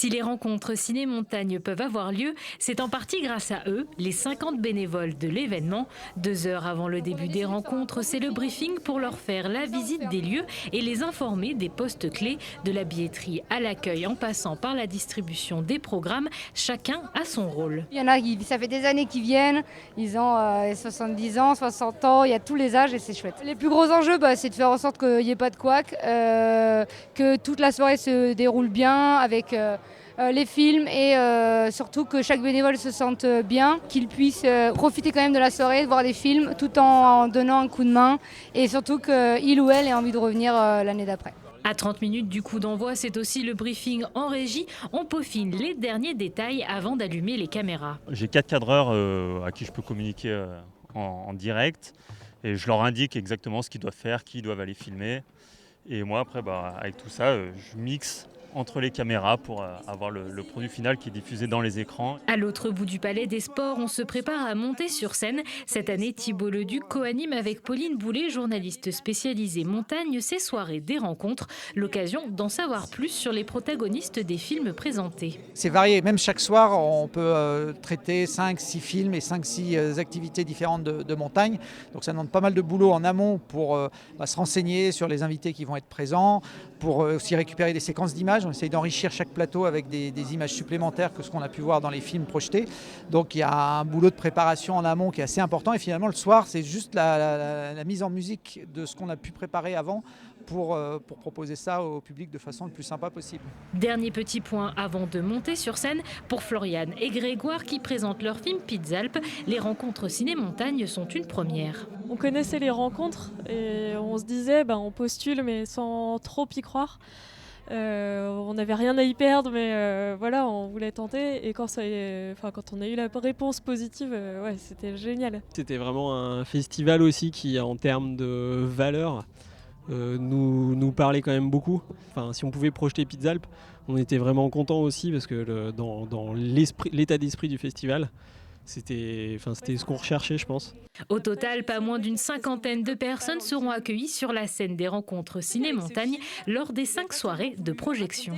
Si les rencontres ciné-montagne peuvent avoir lieu, c'est en partie grâce à eux, les 50 bénévoles de l'événement. 2 heures avant le début des rencontres, c'est le briefing pour leur faire la visite des lieux et les informer des postes clés, de la billetterie à l'accueil en passant par la distribution des programmes. Chacun a son rôle. Il y en a qui, ça fait des années qu'ils viennent, ils ont 70 ans, 60 ans, il y a tous les âges et c'est chouette. Les plus gros enjeux, c'est de faire en sorte qu'il n'y ait pas de couac, que toute la soirée se déroule bien avec les films et surtout que chaque bénévole se sente bien, qu'il puisse profiter quand même de la soirée, de voir des films tout en donnant un coup de main et surtout qu'il ou elle ait envie de revenir l'année d'après. À 30 minutes du coup d'envoi, c'est aussi le briefing en régie. On peaufine les derniers détails avant d'allumer les caméras. J'ai 4 cadreurs à qui je peux communiquer en direct et je leur indique exactement ce qu'ils doivent faire, qui doivent aller filmer. Et moi après, avec tout ça, je mixe entre les caméras pour avoir le produit final qui est diffusé dans les écrans. À l'autre bout du Palais des Sports, on se prépare à monter sur scène. Cette année, Thibault Leduc co-anime avec Pauline Boulet, journaliste spécialisée montagne, ces soirées des rencontres. L'occasion d'en savoir plus sur les protagonistes des films présentés. C'est varié, même chaque soir, on peut traiter 5-6 films et 5-6 activités différentes de montagne. Donc ça demande pas mal de boulot en amont pour se renseigner sur les invités qui vont être présents, pour aussi récupérer des séquences d'images. On essaye d'enrichir chaque plateau avec des images supplémentaires que ce qu'on a pu voir dans les films projetés. Donc il y a un boulot de préparation en amont qui est assez important. Et finalement, le soir, c'est juste la mise en musique de ce qu'on a pu préparer avant pour proposer ça au public de façon le plus sympa possible. Dernier petit point avant de monter sur scène, pour Floriane et Grégoire qui présentent leur film Pizzalp, les rencontres ciné-montagne sont une première. On connaissait les rencontres et on se disait on postule mais sans trop y croire. On n'avait rien à y perdre, mais voilà, on voulait tenter. Et quand on a eu la réponse positive, c'était génial. C'était vraiment un festival aussi qui, en termes de valeur, nous parlait quand même beaucoup. Enfin, si on pouvait projeter Pizzalp, on était vraiment contents aussi parce que dans l'état d'esprit du festival, c'était ce qu'on recherchait, je pense. Au total, pas moins d'une 50aine de personnes seront accueillies sur la scène des rencontres ciné-montagne lors des 5 soirées de projection.